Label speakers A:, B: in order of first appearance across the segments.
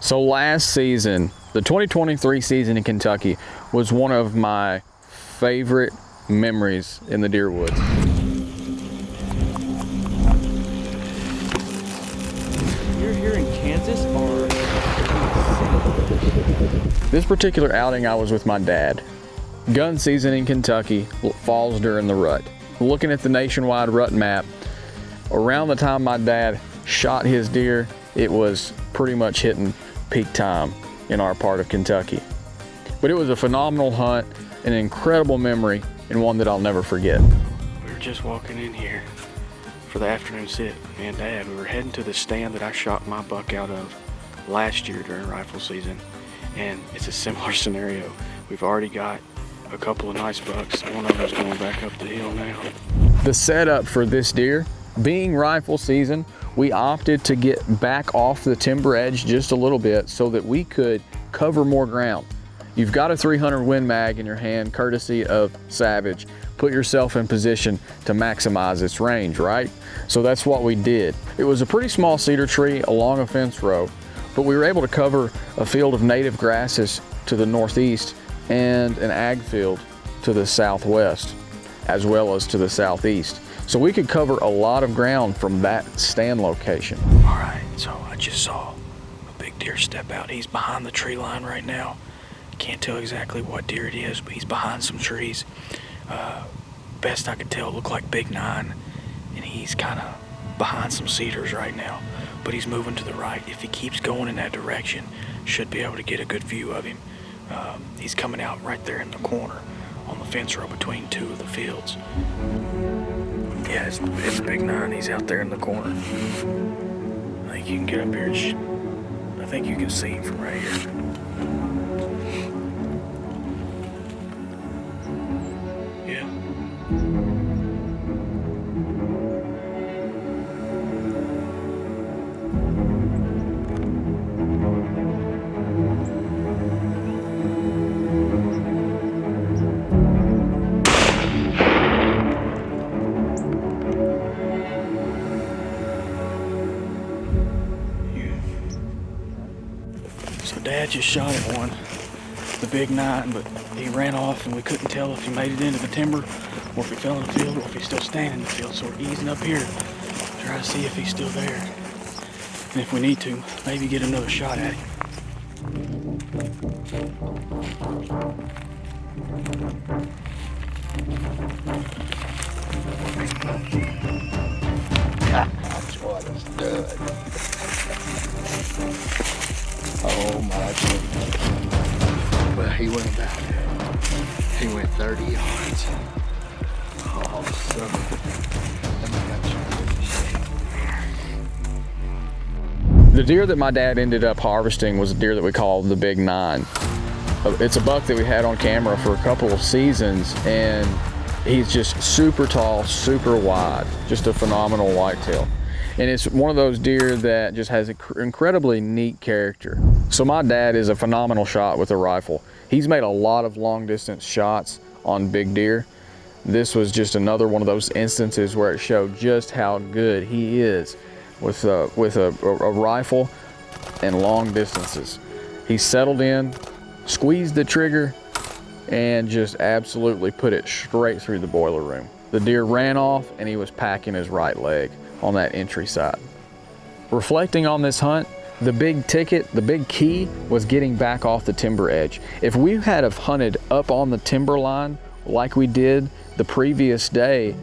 A: So last season, the 2023 season in Kentucky was one of my favorite memories in the deer woods.
B: You're here in Kansas or?
A: This particular outing, I was with my dad. Gun season in Kentucky falls during the rut. Looking at the nationwide rut map, around the time my dad shot his deer, it was pretty much hitting peak time in our part of Kentucky. But it was a phenomenal hunt, an incredible memory, and one that I'll never forget.
B: We were just walking in here for the afternoon sit, me and Dad. We were heading to the stand that I shot my buck out of last year during rifle season, and it's a similar scenario. We've already got a couple of nice bucks. One of them's going back up the hill now.
A: The setup for this deer, being rifle season, we opted to get back off the timber edge just a little bit so that we could cover more ground. You've got a 300 Win Mag in your hand, courtesy of Savage. Put yourself in position to maximize its range, right? So that's what we did. It was a pretty small cedar tree along a fence row, but we were able to cover a field of native grasses to the northeast and an ag field to the southwest, as well as to the southeast. So we could cover a lot of ground from that stand location.
B: All right, so I just saw a big deer step out. He's behind the tree line right now. Can't tell exactly what deer it is, but he's behind some trees. Best I could tell, it looked like Big 9, and he's kind of behind some cedars right now, but he's moving to the right. If he keeps going in that direction, should be able to get a good view of him. He's coming out right there in the corner on the fence row between two of the fields. Yeah, it's Big 9. He's out there in the corner. I think you can get up here and I think you can see him from right here. Yeah. So Dad just shot at one, the Big 9, but he ran off and we couldn't tell if he made it into the timber or if he fell in the field or if he's still standing in the field. So we're easing up here to try to see if he's still there. And if we need to, maybe get another shot at him.
C: That's what it's doing. Oh my goodness. Well, he went 30 yards. Oh, son.
A: The deer that my dad ended up harvesting was a deer that we call the Big 9. It's a buck that we had on camera for a couple of seasons, and he's just super tall, super wide, just a phenomenal whitetail. And it's one of those deer that just has an incredibly neat character. So my dad is a phenomenal shot with a rifle. He's made a lot of long distance shots on big deer. This was just another one of those instances where it showed just how good he is with a rifle and long distances. He settled in, squeezed the trigger, and just absolutely put it straight through the boiler room. The deer ran off and he was packing his right leg on that entry side. Reflecting on this hunt, the big ticket, the big key was getting back off the timber edge. If we had have hunted up on the timber line like we did the previous day,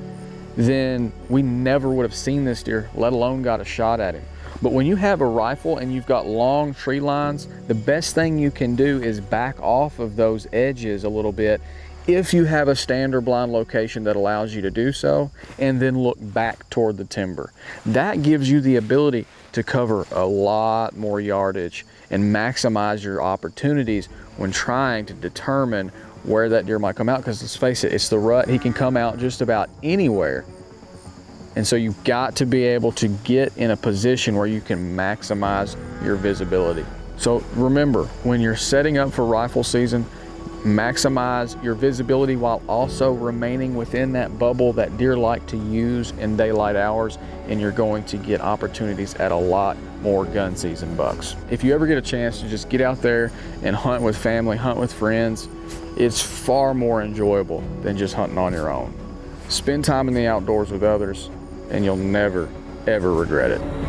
A: then we never would have seen this deer, let alone got a shot at him. But when you have a rifle and you've got long tree lines, the best thing you can do is back off of those edges a little bit if you have a stand or blind location that allows you to do so, and then look back toward the timber. That gives you the ability to cover a lot more yardage and maximize your opportunities when trying to determine where that deer might come out, because let's face it, it's the rut. He can come out just about anywhere. And so you've got to be able to get in a position where you can maximize your visibility. So remember, when you're setting up for rifle season, maximize your visibility while also remaining within that bubble that deer like to use in daylight hours, and you're going to get opportunities at a lot more gun season bucks. If you ever get a chance to just get out there and hunt with family, hunt with friends, it's far more enjoyable than just hunting on your own. Spend time in the outdoors with others and you'll never, ever regret it.